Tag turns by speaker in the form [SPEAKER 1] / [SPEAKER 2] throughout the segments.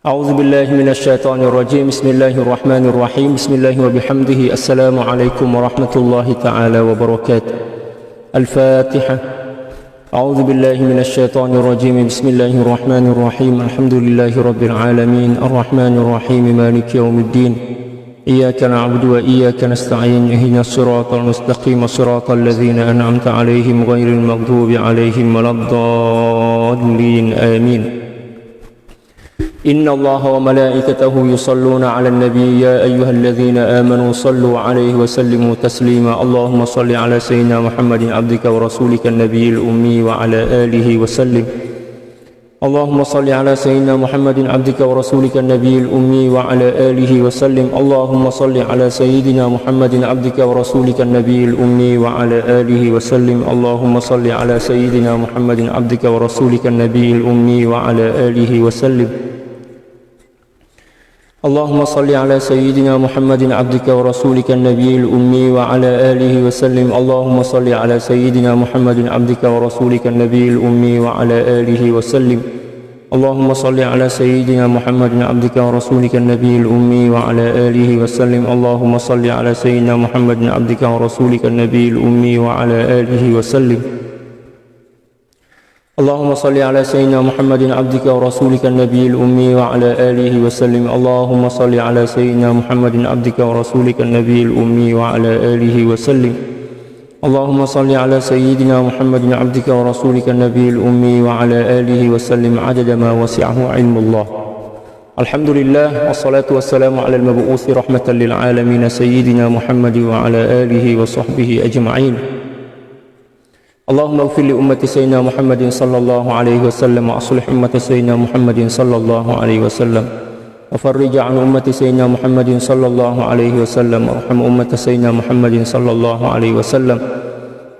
[SPEAKER 1] أعوذ بالله من الشيطان الرجيم. بسم الله الرحمن الرحيم. بسم الله وبحمده. السلام عليكم ورحمة الله تعالى وبركاته. الفاتحة. أعوذ بالله من الشيطان الرجيم. بسم الله الرحمن الرحيم. الحمد لله رب العالمين الرحمن الرحيم مالك يوم الدين. إياك نعبد وإياك نستعين. اهدنا الصراط المستقيم صراط الذين أنعمت عليهم غير المغضوب عليهم ولا الضالين. آمين. إن الله وملائكته يصلون على النبي يا أيها الذين آمنوا صلوا عليه وسلموا تسليما. اللهم صل على سيدنا محمد عبدك ورسولك النبي الأمي وعلى آله وسلم. اللهم صل على سيدنا محمد عبدك ورسولك النبي الأمي وعلى آله وسلم. اللهم صل على سيدنا محمد عبدك ورسولك النبي الأمي وعلى آله وسلم. اللهم صل على سيدنا محمد عبدك ورسولك النبي الأمي وعلى آله وسلم. اللهم صل على سيدنا محمد عبدك ورسولك النبي الأمي وعلى آله وسلم. اللهم صل على سيدنا محمد عبدك ورسولك النبي الأمي وعلى آله وسلم. اللهم صل على سيدنا محمد عبدك ورسولك النبي الأمي وعلى آله وسلم. اللهم صل على سيدنا محمد عبدك ورسولك النبي الأمي وعلى آله وسلم. اللهم صل على سيدنا محمد عبدك ورسولك النبي الأمي وعلى آله وسلم. اللهم صل على سيدنا محمد عبدك ورسولك النبي الأمي وعلى آله وسلم. اللهم صل على سيدنا محمد عبدك ورسولك النبي الأمي وعلى آله وسلم عدد ما وسعه علم الله. الحمد لله والصلاة والسلام على المبعوث رحمة للعالمين سيدنا محمد وعلى آله وصحبه أجمعين. اللهم اغفر لأمة سيدنا محمد صلى الله عليه وسلم وأصلح أمة سيدنا محمد صلى الله عليه وسلم وفرج عن أمة سيدنا محمد صلى الله عليه وسلم وارحم أمة سيدنا محمد صلى الله عليه وسلم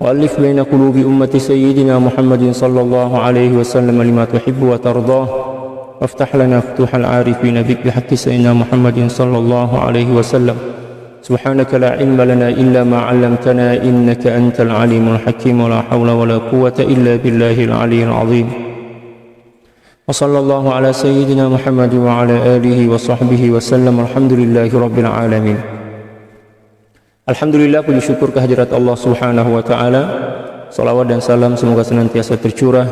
[SPEAKER 1] وألف بين قلوب أمة سيدنا محمد صلى الله عليه وسلم لما تحب وترضاه وافتح لنا فتوح العارفين بك بحق سيدنا محمد صلى الله عليه وسلم. سبحانك لا علم لنا إلا ما علمتنا إنك أنت العليم الحكيم ولا حول ولا قوة إلا بالله العلي العظيم. وصلى الله على سيدنا محمد وعلى آله وصحبه وسلم. الحمد لله رب العالمين. Alhamdulillah, puji syukur kehadirat Allah Subhanahu wa taala. Salawat dan salam semoga senantiasa tercurah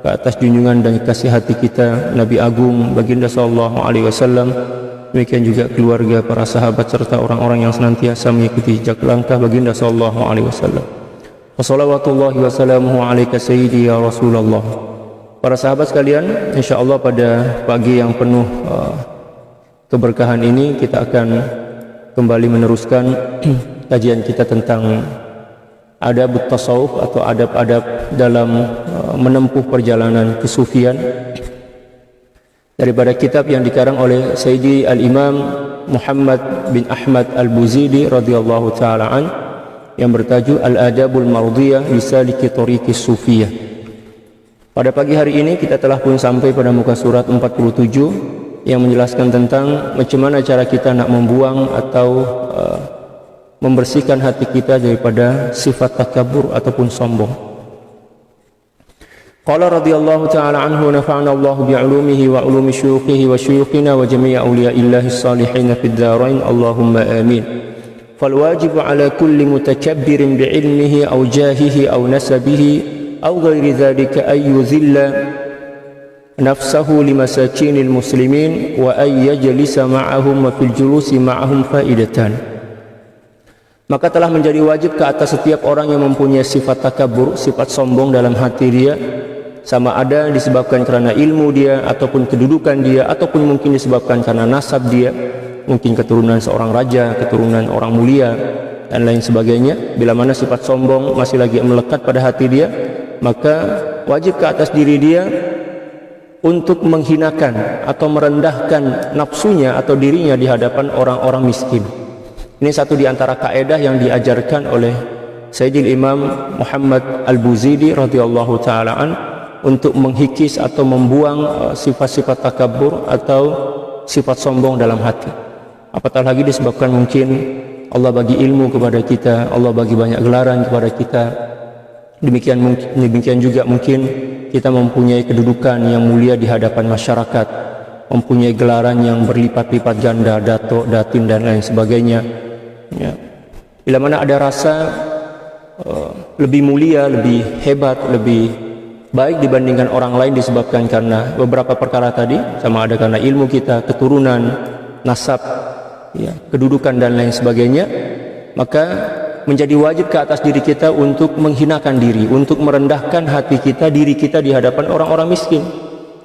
[SPEAKER 1] ke atas junjungan dan kasih hati kita Nabi Agung Baginda sallallahu alaihi wasallam. Demikian juga keluarga, para sahabat serta orang-orang yang senantiasa mengikuti jejak langkah baginda sallallahu alaihi wasallam. Wassalawatullahi wassalamuhu alaika sayyidi ya Rasulullah. Para sahabat sekalian, insyaallah pada pagi yang penuh keberkahan ini kita akan kembali meneruskan kajian kita tentang adab tasawuf atau adab-adab dalam menempuh perjalanan kesufian, daripada kitab yang dikarang oleh Sayyidi Al-Imam Muhammad bin Ahmad Al-Buzidi radhiyallahu ta'ala an, yang bertajuk Al-Adabul Mardiyah Lisaliki Tariqis Sufiyah. Pada pagi hari ini kita telah pun sampai pada muka surat 47 yang menjelaskan tentang macam mana cara kita nak membuang atau membersihkan hati kita daripada sifat takabur ataupun sombong. Qala radhiyallahu ta'ala anhu nafa'ana Allah bi'ulumihi wa ulumi syuyukhihi wa syuyukhina wa jami'i awliya'illahi salihin fid dharain Allahumma amin. Fal wajibu ala kulli mutakabbirin bi'ilmihi aw jahihi aw nasabihi aw ghairi dhalika ay yuzilla nafsahu limasakinil muslimin wa ay yajlisa ma'ahum wa fil julusi ma'ahum faidatan. Maka telah menjadi wajib ke atas setiap orang yang mempunyai sifat takabur, sifat sombong dalam hati dia, sama ada disebabkan karena ilmu dia ataupun kedudukan dia, ataupun mungkin disebabkan karena nasab dia, mungkin keturunan seorang raja, keturunan orang mulia dan lain sebagainya. Bila mana sifat sombong masih lagi melekat pada hati dia, maka wajib ke atas diri dia untuk menghinakan atau merendahkan nafsunya atau dirinya di hadapan orang-orang miskin. Ini satu di antara kaedah yang diajarkan oleh Sayyidil Imam Muhammad Al-Buzidi radhiyallahu ta'ala an, untuk menghikis atau membuang sifat-sifat takabur atau sifat sombong dalam hati. Apatah lagi disebabkan mungkin Allah bagi ilmu kepada kita, Allah bagi banyak gelaran kepada kita. Demikian juga mungkin kita mempunyai kedudukan yang mulia di hadapan masyarakat. mempunyai gelaran yang berlipat-lipat ganda, dato, datin dan lain sebagainya. Ya. Bila mana ada rasa lebih mulia, lebih hebat, lebih baik dibandingkan orang lain disebabkan karena beberapa perkara tadi, sama ada karena ilmu kita, keturunan, nasab, ya, kedudukan dan lain sebagainya, maka menjadi wajib ke atas diri kita untuk menghinakan diri, untuk merendahkan hati kita, diri kita di hadapan orang-orang miskin.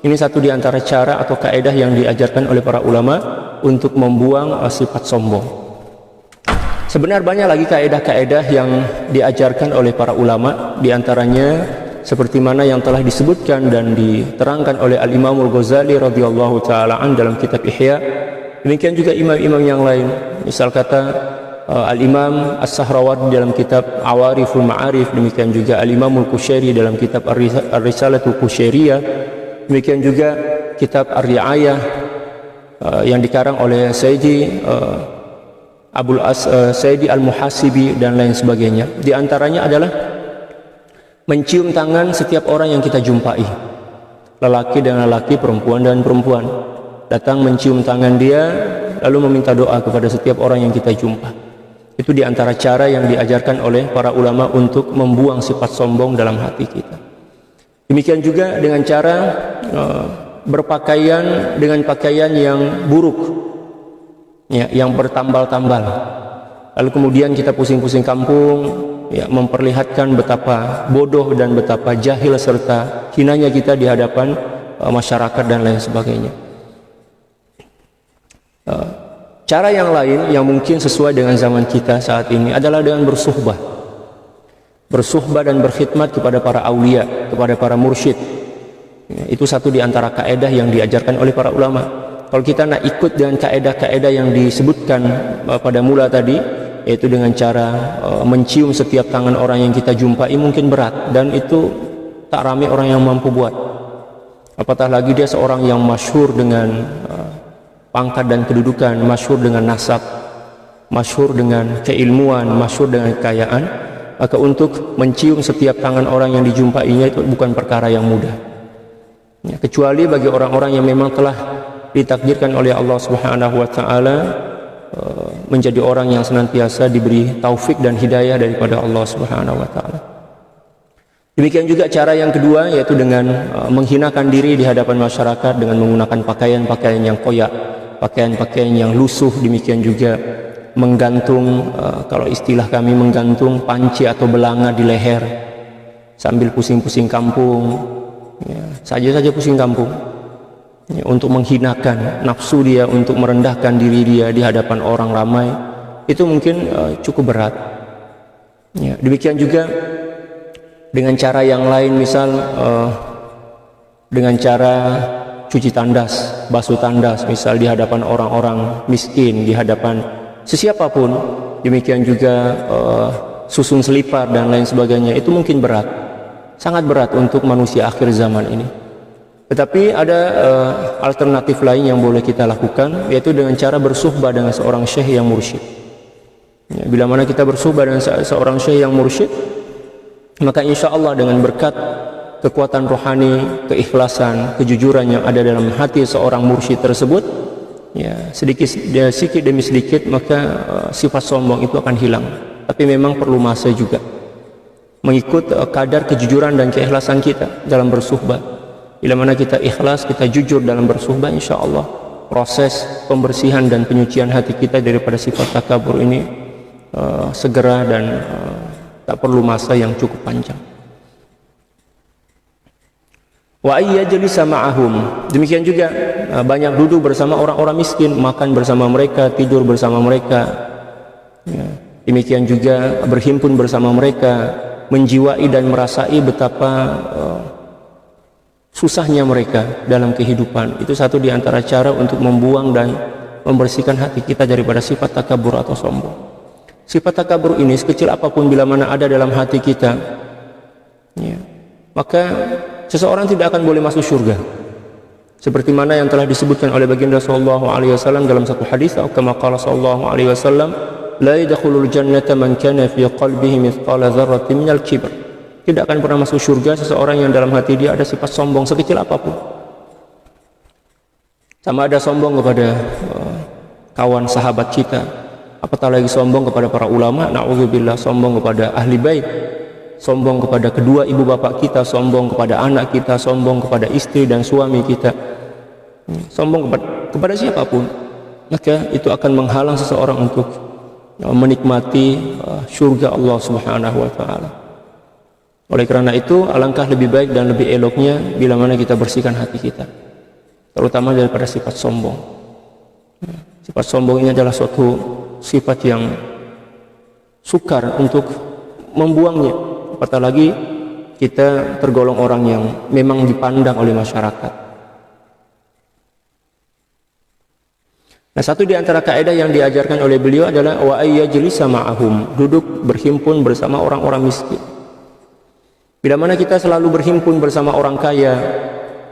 [SPEAKER 1] Ini satu di antara cara atau kaedah yang diajarkan oleh para ulama untuk membuang sifat sombong. Sebenarnya banyak lagi kaedah-kaedah yang diajarkan oleh para ulama, di antaranya seperti mana yang telah disebutkan dan diterangkan oleh Al-Imam Al-Ghazali radhiyallahu taala an dalam kitab Ihya. Demikian juga imam-imam yang lain. Misal kata Al-Imam As-Sahrawardi dalam kitab Awariful Ma'arif, demikian juga Al-Imam Al-Qushairi dalam kitab Ar-Risalatul Qushairiyah, demikian juga kitab Ar-Ri'ayah yang dikarang oleh Sayyidi Sayyidi Al-Muhasibi dan lain sebagainya. Di antaranya adalah mencium tangan setiap orang yang kita jumpai, lelaki dan lelaki, perempuan dan perempuan. Datang mencium tangan dia, lalu meminta doa kepada setiap orang yang kita jumpa. Itu di antara cara yang diajarkan oleh para ulama untuk membuang sifat sombong dalam hati kita. Demikian juga dengan cara berpakaian dengan pakaian yang buruk, ya, yang bertambal-tambal. Lalu kemudian kita pusing-pusing kampung, ya, memperlihatkan betapa bodoh dan betapa jahil serta hinanya kita di hadapan masyarakat dan lain sebagainya. Cara yang lain yang mungkin sesuai dengan zaman kita saat ini adalah dengan bersuhbah dan berkhidmat kepada para aulia, kepada para mursyid. Itu satu di antara kaedah yang diajarkan oleh para ulama. Kalau kita nak ikut dengan kaedah-kaedah yang disebutkan pada mula tadi, yaitu dengan cara mencium setiap tangan orang yang kita jumpai, mungkin berat, dan itu tak ramai orang yang mampu buat. Apatah lagi dia seorang yang masyhur dengan pangkat dan kedudukan, masyhur dengan nasab, masyhur dengan keilmuan, masyhur dengan kekayaan, maka untuk mencium setiap tangan orang yang dijumpainya itu bukan perkara yang mudah, ya, kecuali bagi orang-orang yang memang telah ditakdirkan oleh Allah Subhanahu wa taala menjadi orang yang senantiasa diberi taufik dan hidayah daripada Allah Subhanahu wa taala. Demikian juga cara yang kedua, yaitu dengan menghinakan diri di hadapan masyarakat dengan menggunakan pakaian-pakaian yang koyak, pakaian-pakaian yang lusuh. Demikian juga menggantung, kalau istilah kami, menggantung panci atau belanga di leher sambil pusing-pusing kampung, ya, saja pusing kampung, ya, untuk menghinakan nafsu dia, untuk merendahkan diri dia di hadapan orang ramai. Itu mungkin cukup berat, ya. Demikian juga dengan cara yang lain, misal dengan cara cuci tandas, basuh tandas, misal di hadapan orang-orang miskin, di hadapan sesiapapun. Demikian juga susun selipar dan lain sebagainya. Itu mungkin berat, sangat berat untuk manusia akhir zaman ini. Tetapi ada alternatif lain yang boleh kita lakukan, yaitu dengan cara bersuhbah dengan seorang syekh yang mursyid. Ya, bila mana kita bersuhbah dengan seorang syekh yang mursyid, maka insya Allah dengan berkat kekuatan rohani, keikhlasan, kejujuran yang ada dalam hati seorang mursyid tersebut, ya, sedikit demi sedikit, maka sifat sombong itu akan hilang. Tapi memang perlu masa juga, mengikut kadar kejujuran dan keikhlasan kita dalam bersuhbah. Bila mana kita ikhlas, kita jujur dalam bersuhbah, insya Allah proses pembersihan dan penyucian hati kita daripada sifat takabur ini segera dan tak perlu masa yang cukup panjang. Wa ayyajlisa ma'ahum, demikian juga banyak duduk bersama orang-orang miskin, makan bersama mereka, tidur bersama mereka, ya. Demikian juga berhimpun bersama mereka, menjiwai dan merasai betapa susahnya mereka dalam kehidupan. Itu satu di antara cara untuk membuang dan membersihkan hati kita daripada sifat takabur atau sombong. Sifat takabur ini sekecil apapun bila mana ada dalam hati kita, ya, maka seseorang tidak akan boleh masuk surga. Seperti mana yang telah disebutkan oleh baginda sallallahu alaihi wasallam dalam satu hadis, atau kama qala sallallahu alaihi wasallam, la yadkhulul jannata man kana fi qalbihi mithqala dzarratin minal kibr. Tidak akan pernah masuk surga seseorang yang dalam hati dia ada sifat sombong sekecil apapun. Sama ada sombong kepada kawan sahabat kita, apatah lagi sombong kepada para ulama, na'udzubillah, sombong kepada ahli bait, sombong kepada kedua ibu bapak kita, sombong kepada anak kita, sombong kepada istri dan suami kita, sombong kepada siapapun, maka itu akan menghalang seseorang untuk menikmati surga Allah Subhanahu wa taala. Oleh karena itu, alangkah lebih baik dan lebih eloknya bila mana kita bersihkan hati kita, terutama daripada sifat sombong. Sifat sombong ini adalah suatu sifat yang sukar untuk membuangnya, apatah lagi kita tergolong orang yang memang dipandang oleh masyarakat. Nah, satu di antara kaidah yang diajarkan oleh beliau adalah wa ayyajlisa ma'ahum, duduk berhimpun bersama orang-orang miskin. Bila mana kita selalu berhimpun bersama orang kaya,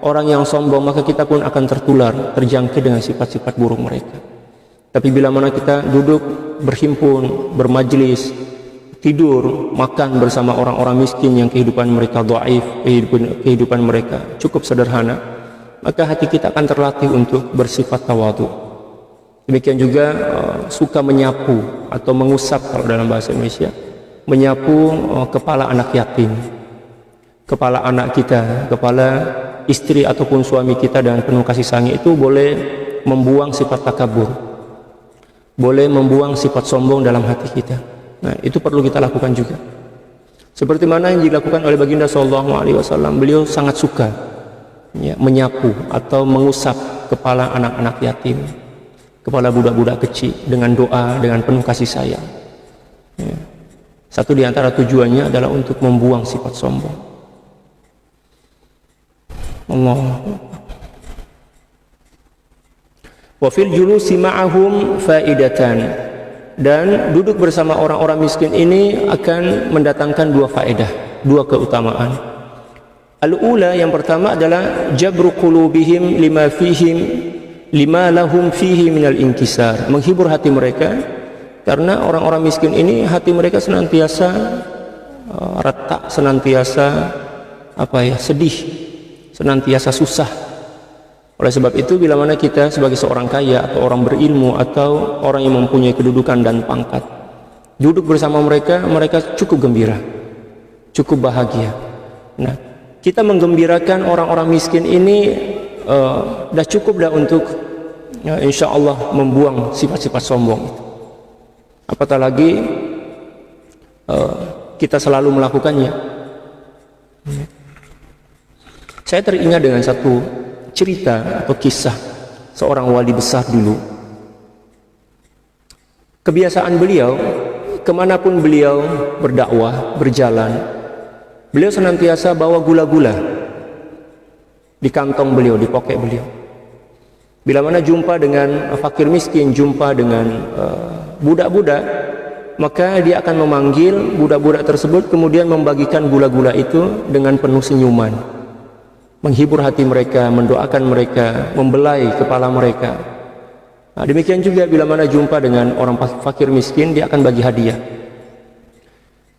[SPEAKER 1] orang yang sombong, maka kita pun akan tertular, terjangkit dengan sifat-sifat buruk mereka. Tapi bila mana kita duduk berhimpun, bermajlis, tidur, makan bersama orang-orang miskin yang kehidupan mereka dhaif, kehidupan mereka cukup sederhana, maka hati kita akan terlatih untuk bersifat tawadhu. Demikian juga suka menyapu atau mengusap kalau dalam bahasa Indonesia, menyapu kepala anak yatim, kepala anak kita, kepala istri ataupun suami kita dengan penuh kasih sayang, itu boleh membuang sifat takabur, boleh membuang sifat sombong dalam hati kita. Nah, itu perlu kita lakukan juga. Seperti mana yang dilakukan oleh baginda sallallahu alaihi wasallam, beliau sangat suka menyapu atau mengusap kepala anak-anak yatim, kepala budak-budak kecil dengan doa, dengan penuh kasih sayang. Satu di antara tujuannya adalah untuk membuang sifat sombong. Allah. Wa fil julusi ma'ahum faidatan, dan duduk bersama orang-orang miskin ini akan mendatangkan dua faedah, dua keutamaan. Al-ula, yang pertama adalah jabru qulubihim lima lahum fihi minal inkisar, menghibur hati mereka, karena orang-orang miskin ini hati mereka senantiasa retak, senantiasa sedih, senantiasa susah. Oleh sebab itu, bila mana kita sebagai seorang kaya atau orang berilmu atau orang yang mempunyai kedudukan dan pangkat, duduk bersama mereka, mereka cukup gembira, cukup bahagia. Nah, kita menggembirakan orang-orang miskin ini dah cukup dah untuk insya Allah membuang sifat-sifat sombong itu. Apatah lagi kita selalu melakukannya. Saya teringat dengan satu cerita atau kisah seorang wali besar dulu. Kebiasaan beliau, kemanapun beliau berdakwah, berjalan, beliau senantiasa bawa gula-gula di kantong beliau, di poket beliau. Bila mana jumpa dengan fakir miskin, jumpa dengan budak-budak, maka dia akan memanggil budak-budak tersebut, kemudian membagikan gula-gula itu dengan penuh senyuman, menghibur hati mereka, mendoakan mereka, membelai kepala mereka. Nah, demikian juga bila mana jumpa dengan orang fakir miskin, dia akan bagi hadiah.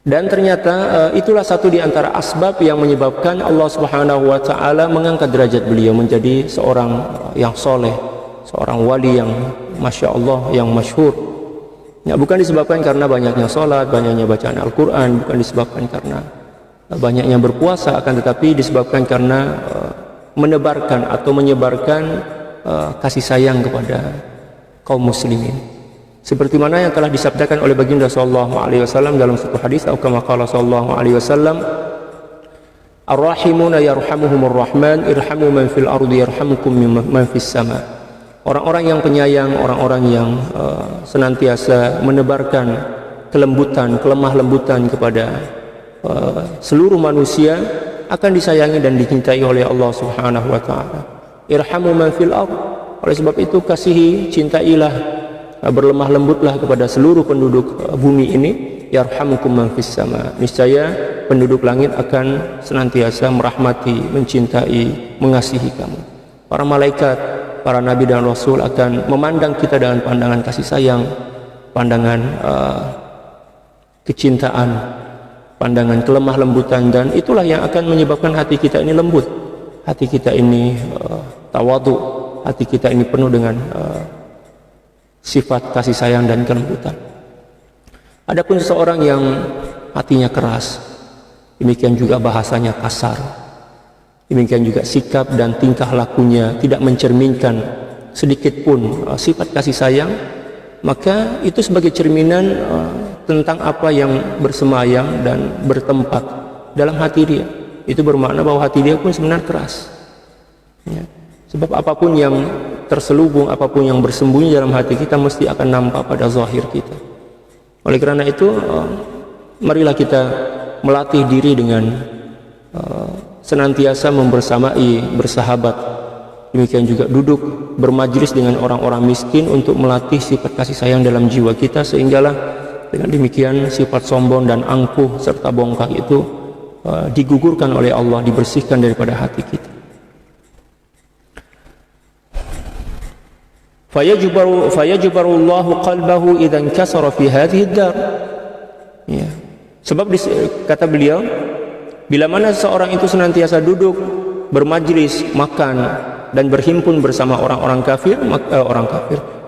[SPEAKER 1] Dan ternyata itulah satu di antara asbab yang menyebabkan Allah Subhanahu wa taala mengangkat derajat beliau menjadi seorang yang soleh, seorang wali yang masya Allah, yang masyhur. Ya, bukan disebabkan karena banyaknya salat, banyaknya bacaan Al-Quran, bukan disebabkan karena banyaknya berpuasa, akan tetapi disebabkan karena menebarkan atau menyebarkan kasih sayang kepada kaum muslimin. Seperti mana yang telah disabdakan oleh baginda sallallahu alaihi wasallam dalam satu hadis, atau kama qala sallallahu alaihi wasallam, ar-rahimuna yarhamuhumur rahman irhamu man fil ardi yarhamukum man fis sama. Orang-orang yang penyayang, orang-orang yang senantiasa menebarkan kelembutan, kelemah lembutan kepada seluruh manusia akan disayangi dan dicintai oleh Allah Subhanahu wa taala. Irhamu man fil ard. Oleh sebab itu, kasihi, cintailah, berlemah lembutlah kepada seluruh penduduk bumi ini, yarhamukum man fis sama. Niscaya penduduk langit akan senantiasa merahmati, mencintai, mengasihi kamu. Para malaikat, para nabi dan rasul akan memandang kita dengan pandangan kasih sayang, pandangan kecintaan, pandangan kelemah lembutan, dan itulah yang akan menyebabkan hati kita ini lembut, hati kita ini tawadhu, hati kita ini penuh dengan sifat kasih sayang dan kelembutan. Adapun seseorang yang hatinya keras, demikian juga bahasanya kasar, demikian juga sikap dan tingkah lakunya tidak mencerminkan sedikit pun sifat kasih sayang, maka itu sebagai cerminan tentang apa yang bersemayam dan bertempat dalam hati dia. Itu bermakna bahwa hati dia pun sebenarnya keras, ya. Sebab apapun yang terselubung, apapun yang bersembunyi dalam hati kita mesti akan nampak pada zahir kita. Oleh karena itu, marilah kita melatih diri dengan senantiasa membersamai, bersahabat, demikian juga duduk bermajlis dengan orang-orang miskin untuk melatih sifat kasih sayang dalam jiwa kita, sehinggalah dengan demikian sifat sombong dan angkuh serta bongkak itu digugurkan oleh Allah, dibersihkan daripada hati kita. Fayajbarullahu qalbahu idzan kasara fi hadhihi ad-dar. Ya. Sebab kata beliau, bila mana seorang itu senantiasa duduk, bermajlis, makan dan berhimpun bersama orang-orang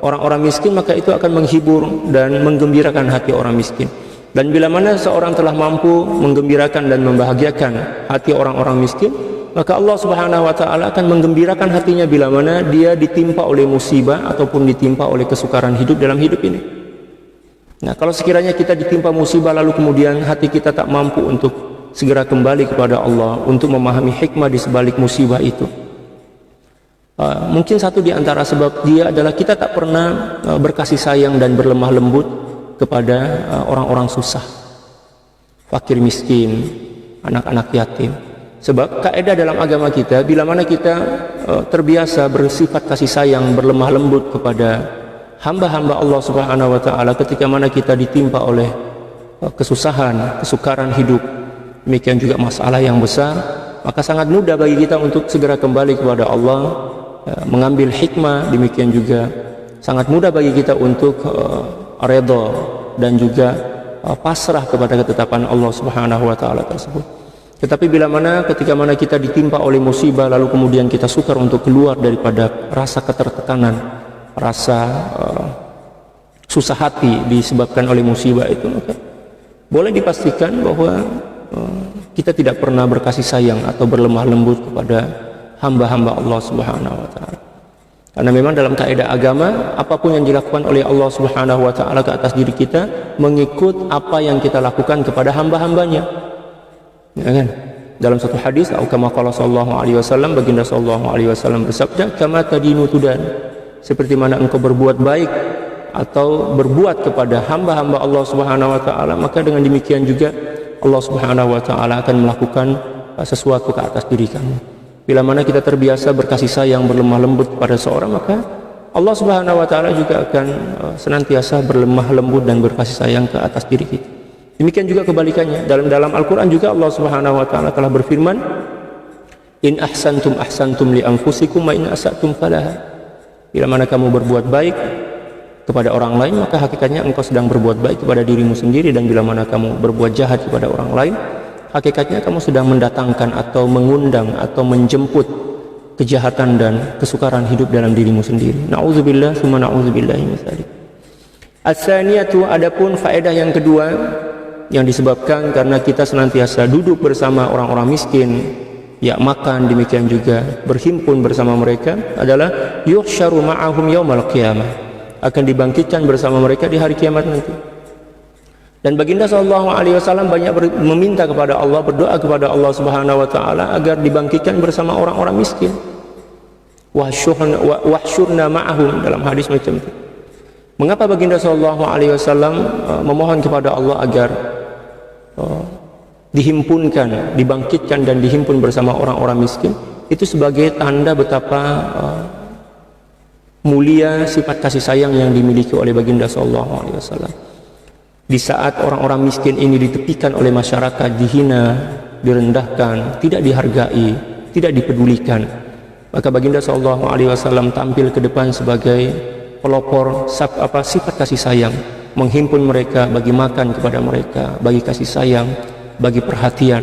[SPEAKER 1] orang-orang miskin, maka itu akan menghibur dan menggembirakan hati orang miskin. Dan bila mana seorang telah mampu menggembirakan dan membahagiakan hati orang-orang miskin, maka Allah Subhanahu wa taala akan menggembirakan hatinya bila mana dia ditimpa oleh musibah ataupun ditimpa oleh kesukaran hidup dalam hidup ini. Nah, kalau sekiranya kita ditimpa musibah lalu kemudian hati kita tak mampu untuk segera kembali kepada Allah, untuk memahami hikmah di sebalik musibah itu, mungkin satu di antara sebab dia adalah kita tak pernah berkasih sayang dan berlemah lembut kepada orang-orang susah, fakir miskin, anak-anak yatim. Sebab kaidah dalam agama kita, bila mana kita terbiasa bersifat kasih sayang, berlemah lembut kepada hamba-hamba Allah Subhanahu wa taala, ketika mana kita ditimpa oleh kesusahan, kesukaran hidup, demikian juga masalah yang besar, maka sangat mudah bagi kita untuk segera kembali kepada Allah, mengambil hikmah. Demikian juga sangat mudah bagi kita untuk redha dan juga pasrah kepada ketetapan Allah Subhanahu wa taala tersebut. Tetapi bila mana ketika mana kita ditimpa oleh musibah lalu kemudian kita sukar untuk keluar daripada rasa ketertekanan, rasa susah hati disebabkan oleh musibah itu, maka boleh dipastikan bahwa kita tidak pernah berkasih sayang atau berlemah lembut kepada hamba-hamba Allah Subhanahu wa taala. Karena memang dalam kaidah agama, apapun yang dilakukan oleh Allah Subhanahu wa taala ke atas diri kita mengikut apa yang kita lakukan kepada hamba-hambanya. Ya kan? Dalam satu hadis, kama qala sallallahu alaihi wasallam, baginda sallallahu alaihi wasallam bersabda, kama tadinu tudan, seperti mana engkau berbuat baik atau berbuat kepada hamba-hamba Allah Subhanahu wa taala, maka dengan demikian juga Allah Subhanahu wa taala akan melakukan sesuatu ke atas diri kamu. Bila mana kita terbiasa berkasih sayang, berlemah lembut kepada seorang, maka Allah Subhanahu wa taala juga akan senantiasa berlemah lembut dan berkasih sayang ke atas diri kita. Demikian juga kebalikannya. Dalam Al-Quran juga Allah Subhanahu wa taala telah berfirman, in ahsantum ahsantum li anfusikum wa in asatum falaha. Bila mana kamu berbuat baik kepada orang lain, maka hakikatnya engkau sedang berbuat baik kepada dirimu sendiri. Dan bila mana kamu berbuat jahat kepada orang lain, hakikatnya kamu sedang mendatangkan atau mengundang atau menjemput kejahatan dan kesukaran hidup dalam dirimu sendiri. Na'udzubillah tsumma na'udzubillahi min dzalik. As-saniyatu, adapun faedah yang kedua yang disebabkan karena kita senantiasa duduk bersama orang-orang miskin, ya makan, demikian juga berhimpun bersama mereka, adalah yuhsyaru ma'ahum yaumal qiyamah, akan dibangkitkan bersama mereka di hari kiamat nanti. Dan baginda sallallahu alaihi wasallam banyak meminta kepada Allah, berdoa kepada Allah Subhanahu wa taala agar dibangkitkan bersama orang-orang miskin. Wahsyurna ma'ahum, dalam hadis macam itu. Mengapa baginda sallallahu alaihi wasallam memohon kepada Allah agar dihimpunkan, dibangkitkan dan dihimpun bersama orang-orang miskin? Itu sebagai tanda betapa mulia sifat kasih sayang yang dimiliki oleh baginda sallallahu alaihi wasallam. Di saat orang-orang miskin ini ditepikan oleh masyarakat, dihina, direndahkan, tidak dihargai, tidak dipedulikan, maka baginda sallallahu alaihi wasallam tampil ke depan sebagai pelopor sifat kasih sayang, menghimpun mereka, bagi makan kepada mereka, bagi kasih sayang, bagi perhatian.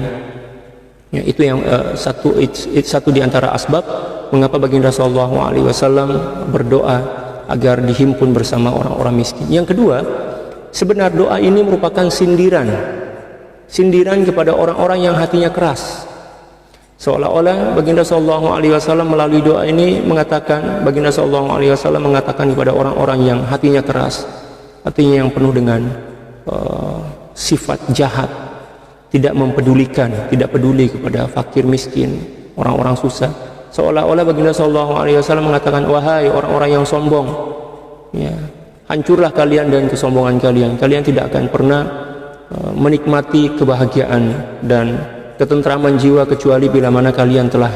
[SPEAKER 1] Ya, itu yang satu di antara asbab mengapa baginda sallallahu alaihi wasallam berdoa agar dihimpun bersama orang-orang miskin. Yang kedua, sebenarnya doa ini merupakan sindiran kepada orang-orang yang hatinya keras. Seolah-olah baginda sallallahu alaihi wasallam melalui doa ini mengatakan, baginda sallallahu alaihi wasallam mengatakan kepada orang-orang yang hatinya keras, hatinya yang penuh dengan sifat jahat, tidak mempedulikan, tidak peduli kepada fakir miskin, orang-orang susah. Seolah-olah baginda sallallahu alaihi wasallam mengatakan, wahai orang-orang yang sombong, ya, hancurlah kalian dan kesombongan kalian. Kalian tidak akan pernah menikmati kebahagiaan dan ketentraman jiwa kecuali bila mana kalian telah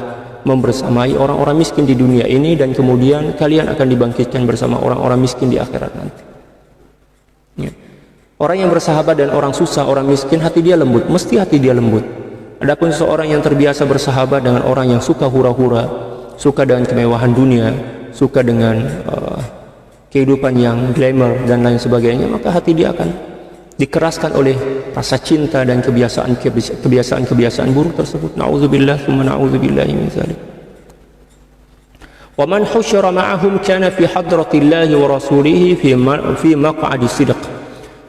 [SPEAKER 1] membersamai orang-orang miskin di dunia ini, dan kemudian kalian akan dibangkitkan bersama orang-orang miskin di akhirat nanti. Ya. Orang yang bersahabat dan orang susah, orang miskin, hati dia lembut, mesti hati dia lembut. Adapun seorang yang terbiasa bersahabat dengan orang yang suka hura-hura, suka dengan kemewahan dunia, suka dengan kehidupan yang glamour dan lain sebagainya, maka hati dia akan dikeraskan oleh rasa cinta dan kebiasaan buruk tersebut. Na'udzubillah tsumma na'udzubillahi min dzalik. Wa man husyira ma'ahum kana fi hadratillahi wa rasulihi fi maq'adi sidq.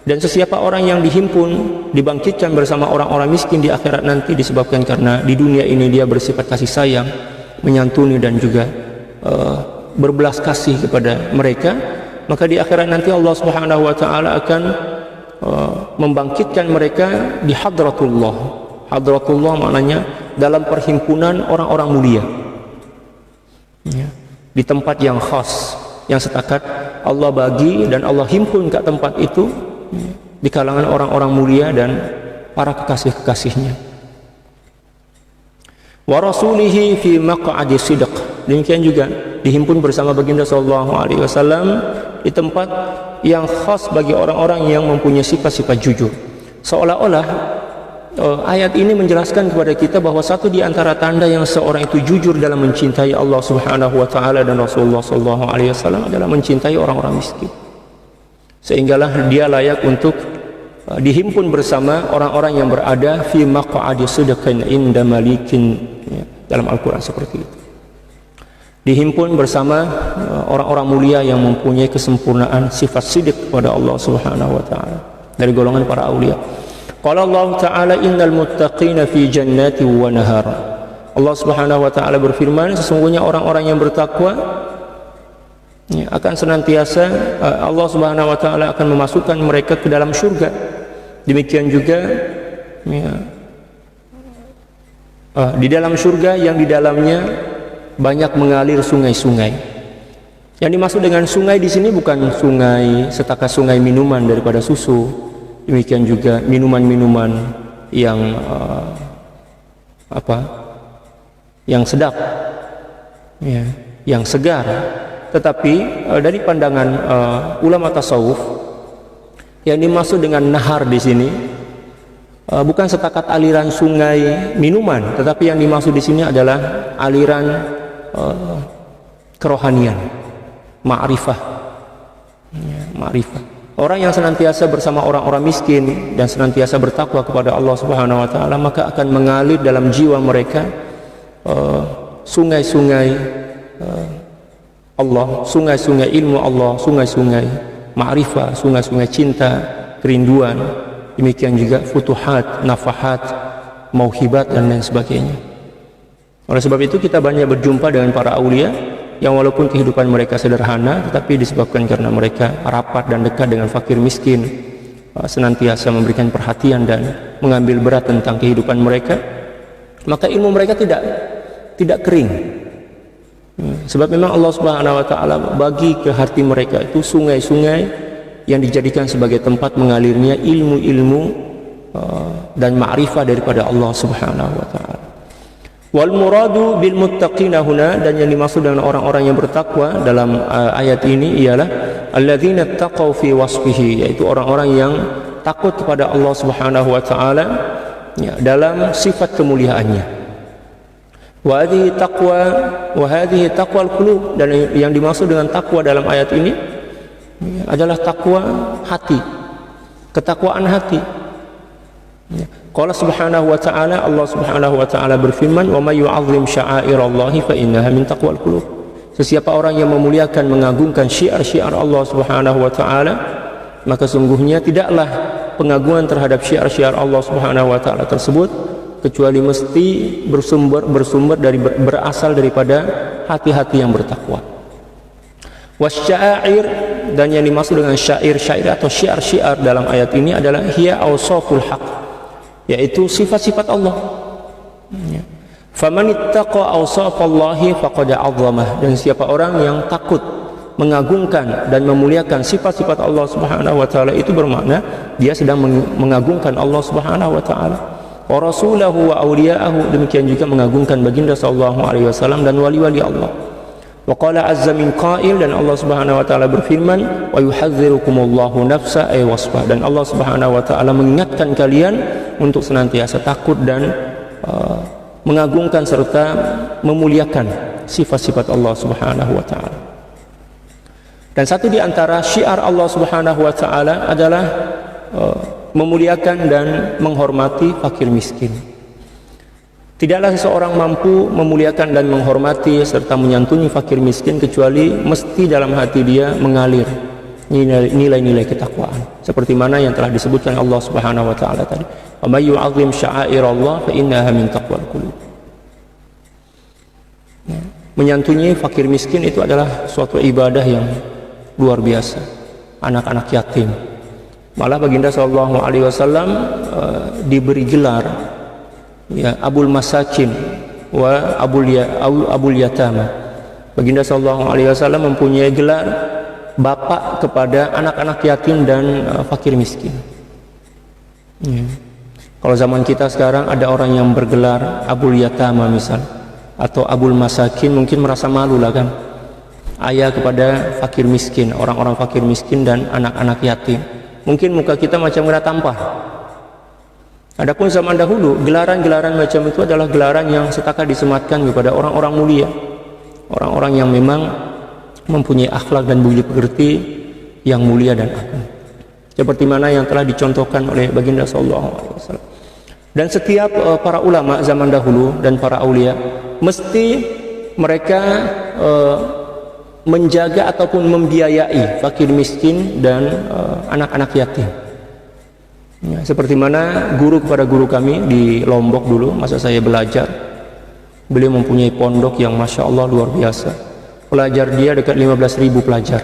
[SPEAKER 1] Dan sesiapa orang yang dihimpun, dibangkitkan bersama orang-orang miskin di akhirat nanti disebabkan karena di dunia ini dia bersifat kasih sayang, menyantuni dan juga berbelas kasih kepada mereka, maka di akhirat nanti Allah Subhanahu wa taala akan membangkitkan mereka di hadratullah. Hadratullah maknanya dalam perhimpunan orang-orang mulia, ya, di tempat yang khas, yang setakat Allah bagi dan Allah himpun ke tempat itu, di kalangan orang-orang mulia dan para kekasih-kekasihnya. Wa rasulihi fi maq'adi sidq. Demikian juga dihimpun bersama baginda sallallahu alaihi wasallam di tempat yang khas bagi orang-orang yang mempunyai sifat-sifat jujur. Seolah-olah ayat ini menjelaskan kepada kita bahwa satu di antara tanda yang seorang itu jujur dalam mencintai Allah Subhanahu wa taala dan Rasulullah sallallahu alaihi wasallam adalah mencintai orang-orang miskin. Sehinggalah dia layak untuk dihimpun bersama orang-orang yang berada fi maq'adi sidqin inda malikin, ya, dalam Al-Quran seperti itu. Dihimpun bersama orang-orang mulia yang mempunyai kesempurnaan sifat sidq kepada Allah Subhanahu wa taala dari golongan para aulia. Qala Allah taala innal muttaqina fi jannati wa nahar. Allah Subhanahu wa taala berfirman, sesungguhnya orang-orang yang bertakwa, ya, akan senantiasa Allah Subhanahu wa taala akan memasukkan mereka ke dalam surga. Demikian juga, ya, di dalam surga yang di dalamnya banyak mengalir sungai-sungai. Yang dimaksud dengan sungai di sini bukan sungai setakat sungai minuman daripada susu. Demikian juga minuman-minuman yang yang sedap, ya, yang segar. Tetapi dari pandangan ulama tasawuf, yang dimaksud dengan nahar di sini bukan setakat aliran sungai minuman, tetapi yang dimaksud di sini adalah aliran kerohanian, ma'rifah, ya, ma'rifah. Orang yang senantiasa bersama orang-orang miskin dan senantiasa bertakwa kepada Allah Subhanahu wa taala, maka akan mengalir dalam jiwa mereka sungai-sungai Allah, sungai-sungai ilmu Allah, sungai-sungai ma'rifah, sungai-sungai cinta, kerinduan. Demikian juga futuhat, nafahat, mauhibat dan lain sebagainya. Oleh sebab itu kita banyak berjumpa dengan para aulia yang walaupun kehidupan mereka sederhana, tetapi disebabkan karena mereka rapat dan dekat dengan fakir miskin, senantiasa memberikan perhatian dan mengambil berat tentang kehidupan mereka, maka ilmu mereka tidak kering. Sebab memang Allah Subhanahu wa taala bagi ke hati mereka itu sungai-sungai yang dijadikan sebagai tempat mengalirnya ilmu-ilmu dan ma'rifah daripada Allah Subhanahu wa taala. Wal muradu bil muttaqina huna, dan yang dimaksud dengan orang-orang yang bertakwa dalam ayat ini ialah alladzina taqaw fi wasfihi, yaitu orang-orang yang takut kepada Allah Subhanahu wa taala, ya, dalam sifat kemuliaannya. Wa hadhihi taqwa al-qulub, dan yang dimaksud dengan takwa dalam ayat ini adalah takwa hati, ketakwaan hati. Ya. Qala subhanahu wa ta'ala, Allah subhanahu wa ta'ala berfirman, wa may yu'azzim sya'airallahi fa innaha min taqwal qulub. Sesiapa orang yang memuliakan, mengagungkan syiar-syiar Allah subhanahu wa ta'ala, maka sungguhnya tidaklah pengagungan terhadap syiar-syiar Allah subhanahu wa ta'ala tersebut kecuali mesti bersumber dari berasal daripada hati-hati yang bertakwa. Wasya'air, dan yang dimaksud dengan syair-syair atau syiar-syiar dalam ayat ini adalah hiya awsaful haq, yaitu sifat-sifat Allah. Faman ittaqa awsafallahi faqad 'azzamah, dan siapa orang yang takut, mengagungkan dan memuliakan sifat-sifat Allah Subhanahu wa taala, itu bermakna dia sedang mengagungkan Allah Subhanahu wa taala. Wa rasulahu wa awliya'ahu, demikian juga mengagungkan baginda sallallahu alaihi wasallam dan wali-wali Allah. Wa qala azza min qail, dan Allah Subhanahu wa taala berfirman, wa yuhadzirukumullahu nafsa ay wasfa, dan Allah Subhanahu wa taala mengingatkan kalian untuk senantiasa takut dan mengagungkan serta memuliakan sifat-sifat Allah Subhanahu wa taala. Dan satu di antara syiar Allah Subhanahu wa taala adalah memuliakan dan menghormati fakir miskin. Tidaklah seseorang mampu memuliakan dan menghormati serta menyantuni fakir miskin kecuali mesti dalam hati dia mengalir nilai-nilai ketakwaan, seperti mana yang telah disebutkan Allah Subhanahu wa taala tadi, wa may yu'azzim sya'airallah fa innaha min taqwal qulub. Menyantuni fakir miskin itu adalah suatu ibadah yang luar biasa. Anak-anak yatim, malah baginda sallallahu alaihi wasallam diberi gelar ya Abul Masakin wa Abul Yatama. Baginda sallallahu alaihi wasallam mempunyai gelar bapak kepada anak-anak yatim dan fakir miskin. Kalau zaman kita sekarang ada orang yang bergelar Abul Yatama misal, atau Abul Masakin, mungkin merasa malu lah kan, ayah kepada fakir miskin, orang-orang fakir miskin dan anak-anak yatim. Mungkin muka kita macam kena tampar. Adapun zaman dahulu, gelaran-gelaran macam itu adalah gelaran yang setakat disematkan kepada orang-orang mulia, orang-orang yang memang mempunyai akhlak dan budi pekerti yang mulia dan agung, seperti mana yang telah dicontohkan oleh baginda sallallahu alaihi wasallam. Dan setiap para ulama zaman dahulu dan para aulia mesti mereka menjaga ataupun membiayai fakir miskin dan anak-anak yatim. Ya, seperti mana guru kepada guru kami di Lombok dulu, masa saya belajar, beliau mempunyai pondok yang masya Allah luar biasa. Pelajar dia dekat 15.000 pelajar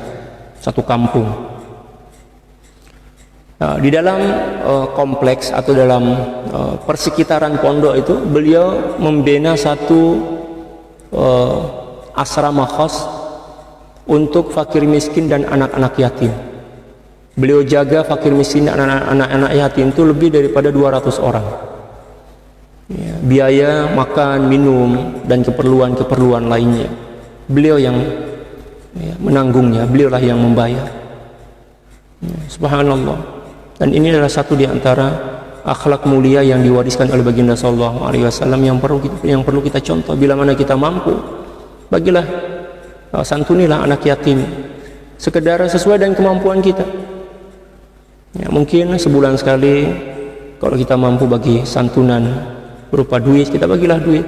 [SPEAKER 1] satu kampung. Nah, di dalam kompleks atau dalam persekitaran pondok itu beliau membina satu asrama khas untuk fakir miskin dan anak-anak yatim. Beliau jaga fakir miskin dan anak-anak yatim itu lebih daripada 200 orang. Ya, biaya makan, minum dan keperluan-keperluan lainnya beliau yang menanggungnya, beliaulah yang membayar. Ya, subhanallah. Dan ini adalah satu di antara akhlak mulia yang diwariskan oleh baginda sallallahu alaihi wasallam yang perlu kita contoh. Bila mana kita mampu, bagilah, santunilah anak yatim sekedar sesuai dengan kemampuan kita. Ya, mungkin sebulan sekali kalau kita mampu bagi santunan berupa duit, kita bagilah duit.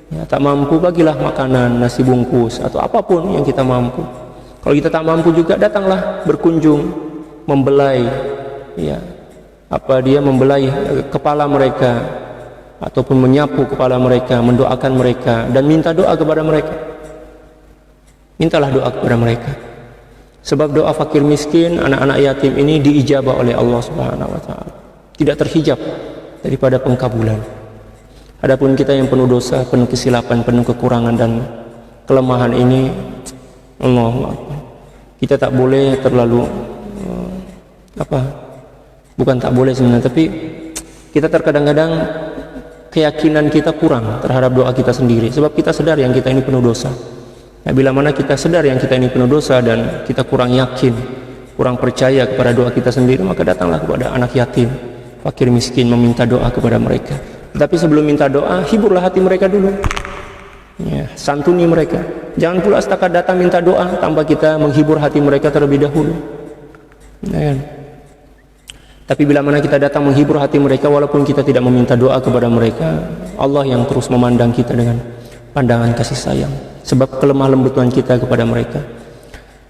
[SPEAKER 1] Ya, tak mampu bagilah makanan, nasi bungkus atau apapun yang kita mampu. Kalau kita tak mampu juga, datanglah berkunjung, membelai, ya, membelai kepala mereka ataupun menyapu kepala mereka, mendoakan mereka dan minta doa kepada mereka. Mintalah doa kepada mereka. Sebab doa fakir miskin, anak-anak yatim ini diijabah oleh Allah Subhanahu wa taala. Tidak terhijab daripada pengkabulan. Adapun kita yang penuh dosa, penuh kesilapan, penuh kekurangan dan kelemahan ini, Allah, kita tak boleh terlalu bukan tak boleh sebenarnya, tapi kita terkadang-kadang keyakinan kita kurang terhadap doa kita sendiri, sebab kita sadar yang kita ini penuh dosa. Nah, bila mana kita sadar yang kita ini penuh dosa dan kita kurang yakin, kurang percaya kepada doa kita sendiri, maka datanglah kepada anak yatim, fakir miskin, meminta doa kepada mereka. Tapi sebelum minta doa, hiburlah hati mereka dulu. Ya, santuni mereka. Jangan pula setakat datang minta doa tanpa kita menghibur hati mereka terlebih dahulu. Ya. Tapi bila mana kita datang menghibur hati mereka walaupun kita tidak meminta doa kepada mereka, Allah yang terus memandang kita dengan pandangan kasih sayang sebab kelemah lembutan kita kepada mereka.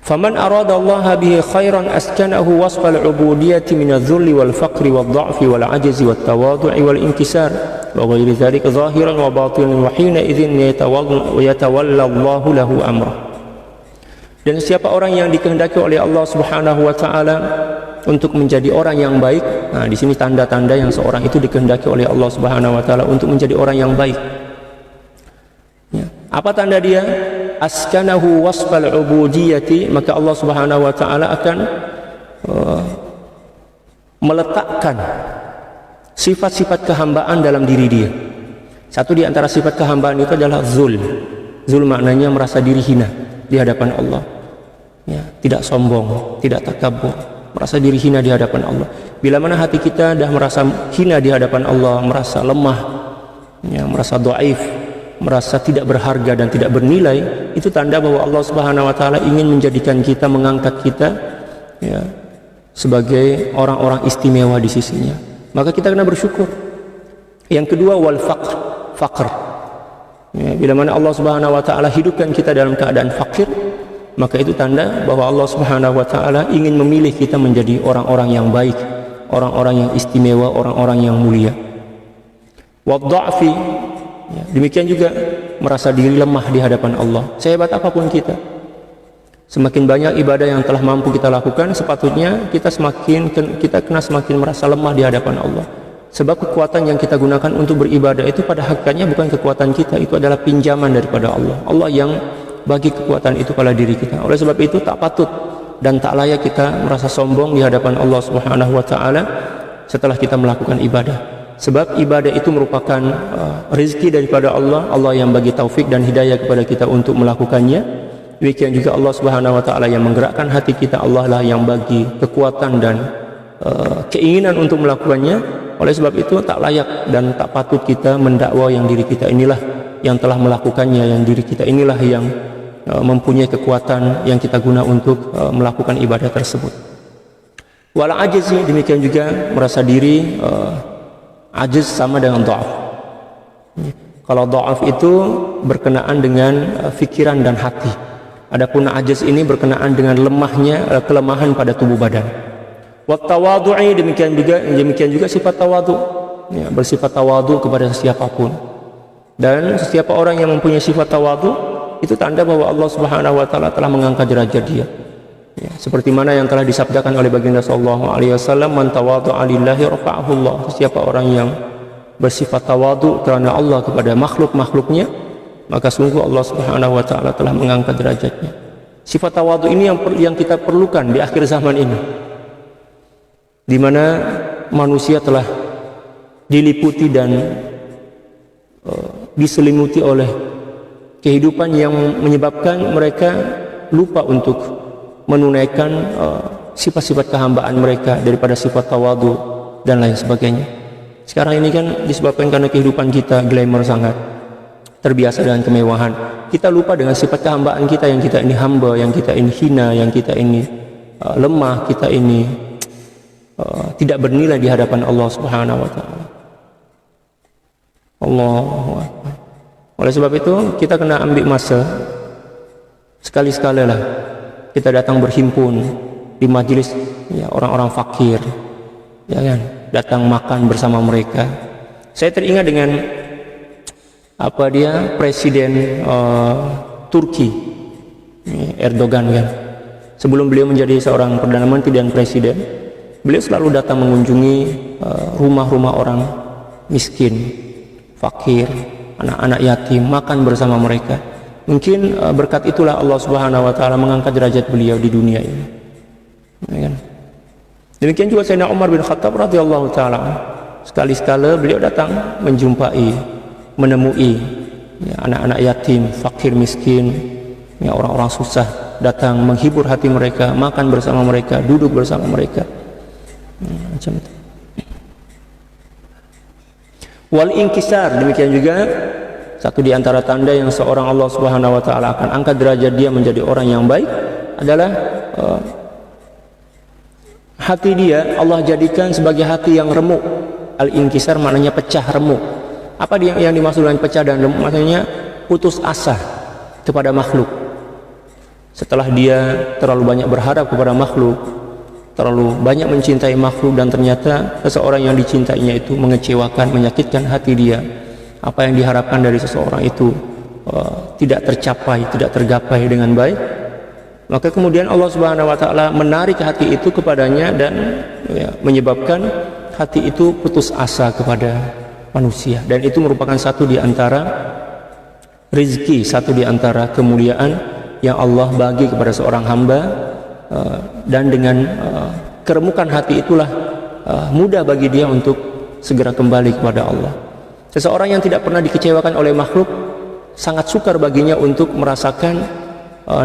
[SPEAKER 1] Faman arada Allah bihi khairan askanahu wasfal ubudiyyati min adh-dhulli wal faqri wad dha'fi wal 'ajzi wat tawadhu'i wal inkisar wa ghairi dzalika zahiran wa batinan wa hina idzin yatawalla Allahu lahu amra. Dan siapa orang yang dikehendaki oleh Allah Subhanahu wa taala untuk menjadi orang yang baik, nah di sini tanda-tanda yang seorang itu dikehendaki oleh Allah Subhanahu wa taala untuk menjadi orang yang baik. Ya. Apa tanda dia? Askanahu wasfal ubudiyyati, maka Allah Subhanahu wa taala akan meletakkan sifat-sifat kehambaan dalam diri dia. Satu di antara sifat kehambaan itu adalah zul. Zul maknanya merasa diri hina di hadapan Allah. Ya, tidak sombong, tidak takabur, merasa diri hina di hadapan Allah. Bila mana hati kita dah merasa hina di hadapan Allah, merasa lemah, ya, merasa dhaif, merasa tidak berharga dan tidak bernilai, itu tanda bahwa Allah Subhanahu wa taala ingin menjadikan kita, mengangkat kita, ya, sebagai orang-orang istimewa di sisinya. Maka kita kena bersyukur. Yang kedua, wal faqr. Ya, bila mana Allah Subhanahu wa taala hidupkan kita dalam keadaan fakir, maka itu tanda bahwa Allah Subhanahu wa taala ingin memilih kita menjadi orang-orang yang baik, orang-orang yang istimewa, orang-orang yang mulia. Wadha'fi, ya, demikian juga merasa diri lemah di hadapan Allah. Sehebat apapun kita, semakin banyak ibadah yang telah mampu kita lakukan, sepatutnya kita kena semakin merasa lemah di hadapan Allah. Sebab kekuatan yang kita gunakan untuk beribadah itu pada hakikatnya bukan kekuatan kita, itu adalah pinjaman daripada Allah. Allah yang bagi kekuatan itu pada diri kita. Oleh sebab itu tak patut dan tak layak kita merasa sombong di hadapan Allah Subhanahu wa taala setelah kita melakukan ibadah. Sebab ibadah itu merupakan rezeki daripada Allah, Allah yang bagi taufik dan hidayah kepada kita untuk melakukannya. Demikian juga Allah Subhanahu wa taala yang menggerakkan hati kita, Allah lah yang bagi kekuatan dan keinginan untuk melakukannya. Oleh sebab itu tak layak dan tak patut kita mendakwa yang diri kita inilah yang telah melakukannya, yang diri kita inilah yang mempunyai kekuatan yang kita guna untuk melakukan ibadah tersebut. Wal ajzi, demikian juga merasa diri ajiz sama dengan dha'af. Kalau dha'af itu berkenaan dengan fikiran dan hati. Adapun ajiz ini berkenaan dengan kelemahan pada tubuh badan. Wat tawadhu'i, demikian juga sifat tawadhu, ya, bersifat tawadhu kepada siapapun. Dan setiap orang yang mempunyai sifat tawadhu itu tanda bahwa Allah Subhanahu wa taala telah mengangkat derajat dia. Ya, seperti mana yang telah disabdakan oleh baginda sallallahu alaihi wasallam, man tawadhu'a lillahi rafa'ahu Allah. Siapa orang yang bersifat tawadhu karena Allah kepada makhluk-makhluknya, maka sungguh Allah Subhanahu wa taala telah mengangkat derajatnya. Sifat tawadhu ini yang kita perlukan di akhir zaman ini, di mana manusia telah diliputi dan diselimuti oleh kehidupan yang menyebabkan mereka lupa untuk menunaikan sifat-sifat kehambaan mereka daripada sifat tawadhu dan lain sebagainya. Sekarang ini kan disebabkan karena kehidupan kita glamour sangat, terbiasa dengan kemewahan. Kita lupa dengan sifat kehambaan kita, yang kita ini hamba, yang kita ini hina, yang kita ini lemah, kita ini tidak bernilai di hadapan Allah Subhanahu wa taala. Allahu Akbar. Oleh sebab itu kita kena ambil masa sekali-sekala lah kita datang berhimpun di majelis, ya, orang-orang fakir, ya kan, datang makan bersama mereka. Saya teringat dengan presiden Turki, Erdogan, kan. Sebelum beliau menjadi seorang perdana menteri dan presiden, beliau selalu datang mengunjungi rumah-rumah orang miskin, fakir, anak-anak yatim, makan bersama mereka. Mungkin berkat itulah Allah Subhanahu wa taala mengangkat derajat beliau di dunia ini. Ya kan? Demikian juga Sayyidina Umar bin Khattab radhiyallahu taala, sekali-sekala beliau datang menjumpai, menemui, ya, anak-anak yatim, fakir, miskin, ya, orang-orang susah, datang menghibur hati mereka, makan bersama mereka, duduk bersama mereka. Macam itu. Wal inkisar, demikian juga satu di antara tanda yang seorang Allah Subhanahu wa taala akan angkat derajat dia menjadi orang yang baik adalah hati dia Allah jadikan sebagai hati yang remuk. Al-inkisar maknanya pecah, remuk. Apa yang dimaksud dengan pecah dan remuk? Maksudnya putus asa kepada makhluk. Setelah dia terlalu banyak berharap kepada makhluk, terlalu banyak mencintai makhluk, dan ternyata seseorang yang dicintainya itu mengecewakan, menyakitkan hati dia. Apa yang diharapkan dari seseorang itu tidak tercapai, tidak tergapai dengan baik, maka kemudian Allah Subhanahu wa taala menarik hati itu kepadanya dan menyebabkan hati itu putus asa kepada manusia. Dan itu merupakan satu di antara rezeki, satu di antara kemuliaan yang Allah bagi kepada seorang hamba, dan dengan keremukan hati itulah mudah bagi dia untuk segera kembali kepada Allah. Seseorang yang tidak pernah dikecewakan oleh makhluk sangat sukar baginya untuk merasakan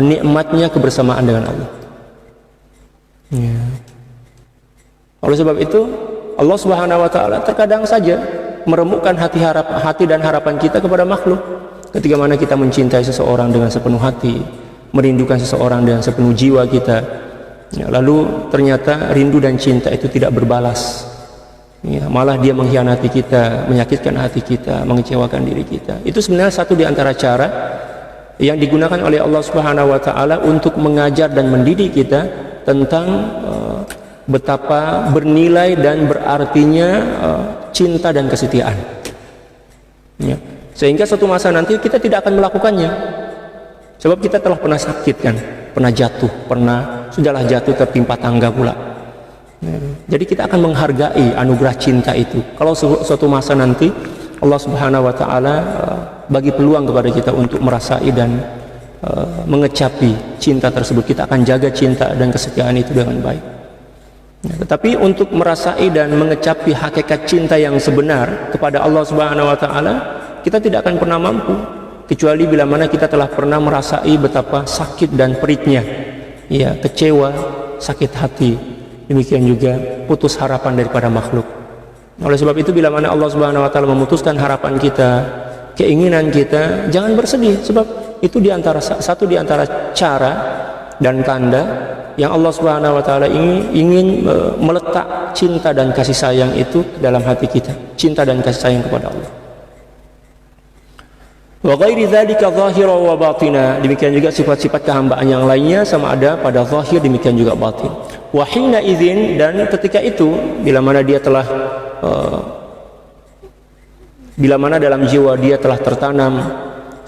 [SPEAKER 1] nikmatnya kebersamaan dengan Allah. Oleh sebab itu Allah Subhanahu wa taala terkadang saja meremukkan hati dan harapan kita kepada makhluk. Ketika mana kita mencintai seseorang dengan sepenuh hati, merindukan seseorang dengan sepenuh jiwa kita, lalu ternyata rindu dan cinta itu tidak berbalas, malah dia mengkhianati kita, menyakitkan hati kita, mengecewakan diri kita. Itu sebenarnya satu di antara cara yang digunakan oleh Allah Subhanahu wa taala untuk mengajar dan mendidik kita tentang betapa bernilai dan berartinya cinta dan kesetiaan. Sehingga suatu masa nanti kita tidak akan melakukannya, sebab kita telah pernah sakit kan, pernah jatuh, sudahlah jatuh tertimpa tangga pula. Jadi kita akan menghargai anugerah cinta itu. Kalau suatu masa nanti Allah Subhanahu wa taala bagi peluang kepada kita untuk merasai dan mengecapi cinta tersebut, kita akan jaga cinta dan kesetiaan itu dengan baik. Tetapi untuk merasai dan mengecapi hakikat cinta yang sebenar kepada Allah Subhanahu wa taala, kita tidak akan pernah mampu kecuali bila mana kita telah pernah merasai betapa sakit dan perihnya, kecewa, sakit hati, demikian juga putus harapan daripada makhluk. Oleh sebab itu bila mana Allah Subhanahu wa taala memutuskan harapan kita, keinginan kita, jangan bersedih, sebab itu satu di antara cara dan tanda yang Allah Subhanahu wa taala ingin meletak cinta dan kasih sayang itu dalam hati kita, cinta dan kasih sayang kepada Allah. Wa ghairi dzalika zahira wa batina, demikian juga sifat-sifat kehambaan yang lainnya sama ada pada zahir, demikian juga batin. Wa hina idzin, dan ketika itu bila mana dalam jiwa dia telah tertanam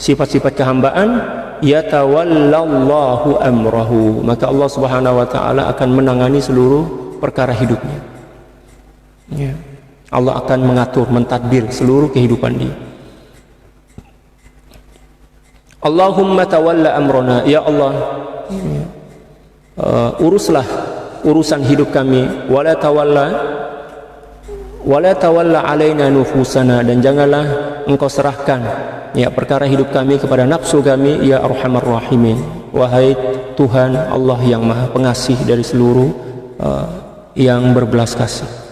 [SPEAKER 1] sifat-sifat kehambaan, yatawallallahu amrahu, maka Allah Subhanahu wa taala akan menangani seluruh perkara hidupnya. Allah akan mengatur, mentadbir seluruh kehidupan dia. Allahumma tawalla amrona, ya Allah, uruslah urusan hidup kami, wala tawalla alaina nufusana, dan janganlah engkau serahkan perkara hidup kami kepada nafsu kami, ya arhamar rahimin, wahai Tuhan Allah yang maha pengasih dari seluruh yang berbelas kasih.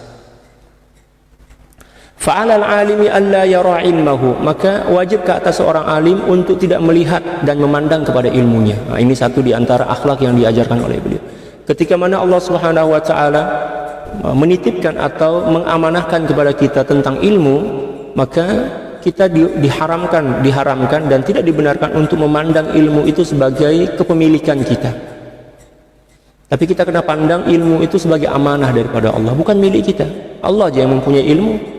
[SPEAKER 1] Fa'alal alimi alla yara ilmahu, maka wajib ke atas seorang alim untuk tidak melihat dan memandang kepada ilmunya. Ini satu di antara akhlak yang diajarkan oleh beliau. Ketika mana Allah Subhanahu wa taala menitipkan atau mengamanahkan kepada kita tentang ilmu, maka kita diharamkan dan tidak dibenarkan untuk memandang ilmu itu sebagai kepemilikan kita. Tapi kita kena pandang ilmu itu sebagai amanah daripada Allah, bukan milik kita. Allah aja yang mempunyai ilmu.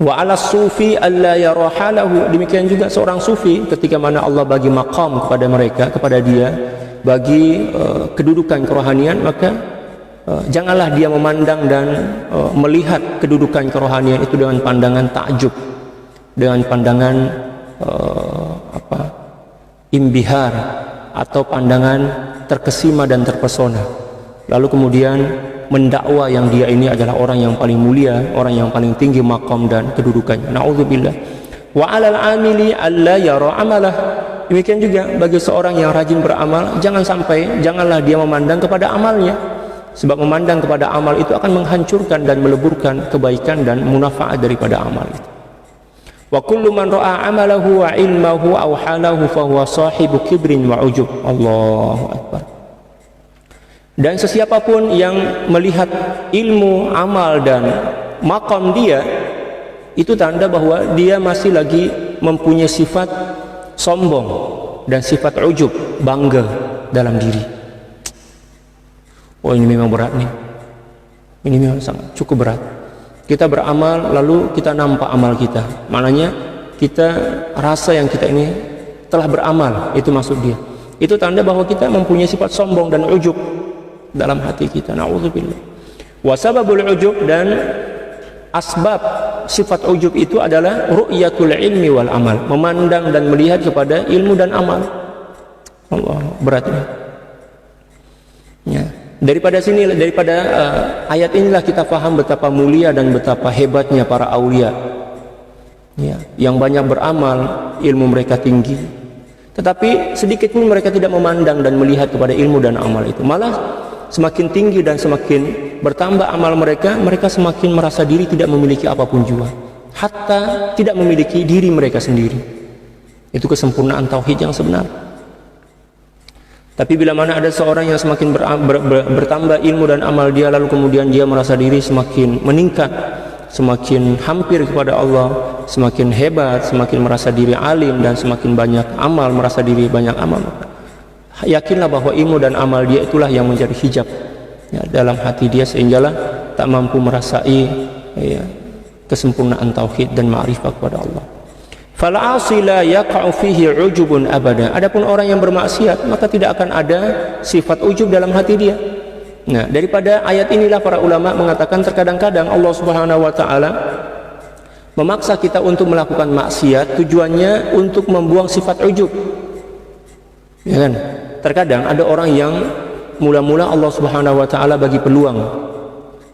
[SPEAKER 1] Wa ala sufi alla yara halahu, demikian juga seorang sufi ketika mana Allah bagi maqam kepada dia bagi kedudukan kerohanian, maka janganlah dia memandang dan melihat kedudukan kerohanian itu dengan pandangan takjub, dengan pandangan imbihar atau pandangan terkesima dan terpesona, lalu kemudian mendakwa yang dia ini adalah orang yang paling mulia, orang yang paling tinggi maqam dan kedudukannya. Na'udzubillah. Wa 'alal 'amili alla yara 'amalah, demikian juga bagi seorang yang rajin beramal, janganlah dia memandang kepada amalnya, sebab memandang kepada amal itu akan menghancurkan dan meleburkan kebaikan dan munafaat daripada amal itu. Wa kullu man ra'a 'amalahu wa 'ilmahu aw halahu fa huwa sahibu kibrin wa 'ujub. Allahu akbar. Dan sesiapapun yang melihat ilmu, amal dan maqam dia, itu tanda bahwa dia masih lagi mempunyai sifat sombong dan sifat ujub, bangga dalam diri. Oh, ini memang berat nih. Ini memang sangat cukup berat. Kita beramal lalu kita nampak amal kita. Maknanya kita rasa yang kita ini telah beramal, itu maksud dia. Itu tanda bahwa kita mempunyai sifat sombong dan ujub dalam hati kita. Na'udzubillah. Wa sababul ujub, dan asbab sifat ujub itu adalah ru'yatul ilmi wal amal, memandang dan melihat kepada ilmu dan amal. Allah, beratnya. Ya. Daripada ayat inilah kita paham betapa mulia dan betapa hebatnya para aulia. Ya, yang banyak beramal, ilmu mereka tinggi. Tetapi sedikit pun mereka tidak memandang dan melihat kepada ilmu dan amal itu. Malah semakin tinggi dan semakin bertambah amal mereka, mereka semakin merasa diri tidak memiliki apapun juga, hatta tidak memiliki diri mereka sendiri. Itu kesempurnaan tauhid yang sebenar. Tapi bila mana ada seorang yang semakin bertambah ilmu dan amal dia, lalu kemudian dia merasa diri semakin meningkat, semakin hampir kepada Allah, semakin hebat, semakin merasa diri alim, dan semakin banyak amal, merasa diri banyak amal, yakinlah bahwa ilmu dan amal dia itulah yang menjadi hijab, ya, dalam hati dia, sehinggalah tak mampu merasai, ya, kesempurnaan tauhid dan ma'rifah kepada Allah. Fal 'asi la yaqa'u fihi 'ujubun abada. Adapun orang yang bermaksiat, maka tidak akan ada sifat ujub dalam hati dia. Nah, daripada ayat inilah para ulama mengatakan terkadang-kadang Allah Subhanahu wa taala memaksa kita untuk melakukan maksiat tujuannya untuk membuang sifat ujub. Ya kan? Terkadang ada orang yang mula-mula Allah Subhanahu wa taala bagi peluang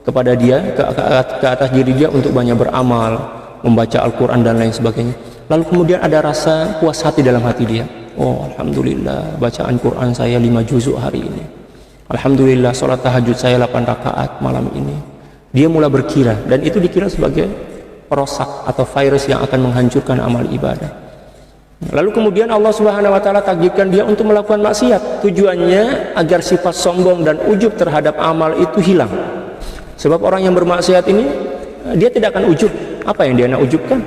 [SPEAKER 1] kepada dia, ke atas diri dia untuk banyak beramal, membaca Al-Qur'an dan lain sebagainya. Lalu kemudian ada rasa puas hati dalam hati dia. Oh, alhamdulillah, bacaan Quran saya 5 juzuk hari ini. Alhamdulillah, sholat tahajud saya 8 rakaat malam ini. Dia mulai berkira, dan itu dikira sebagai perosak atau virus yang akan menghancurkan amal ibadah. Lalu kemudian Allah Subhanahu wa taala takdirkan dia untuk melakukan maksiat. Tujuannya agar sifat sombong dan ujub terhadap amal itu hilang. Sebab orang yang bermaksiat ini, dia tidak akan ujub. Apa yang dia nak ujubkan?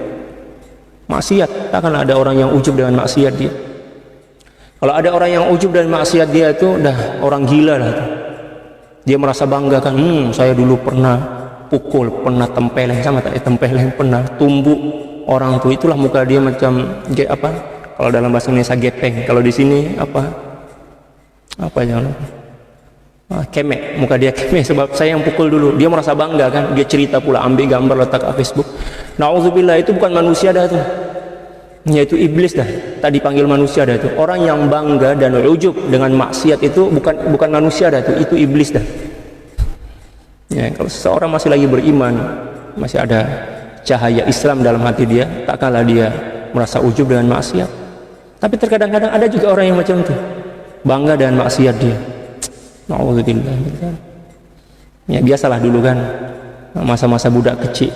[SPEAKER 1] Maksiat. Tak akan ada orang yang ujub dengan maksiat dia. Kalau ada orang yang ujub dan maksiat dia itu dah orang gila lah itu. Dia merasa bangga kan, saya dulu pernah pukul, pernah tempeleng, sama tak tempeleng, pernah tumbuk orang tuh. Itulah muka dia macam apa? Kalau dalam bahasa Indonesia gepeng, kalau di sini apa jangan lupa. Kemek, muka dia kemek sebab saya yang pukul dulu. Dia merasa bangga kan, dia cerita pula, ambil gambar letak ke Facebook. Na'udzubillah, itu bukan manusia dah tuh. Yaitu iblis dah. Tadi panggil manusia dah itu. Orang yang bangga dan ujub dengan maksiat itu bukan manusia dah itu iblis dah. Ya, kalau seseorang masih lagi beriman, masih ada cahaya Islam dalam hati dia, takkanlah dia merasa ujub dengan maksiat. Tapi terkadang-kadang ada juga orang yang macam itu, bangga dengan maksiat dia. Na'udzubillah. Ya, biasalah dulu kan, masa-masa budak kecil,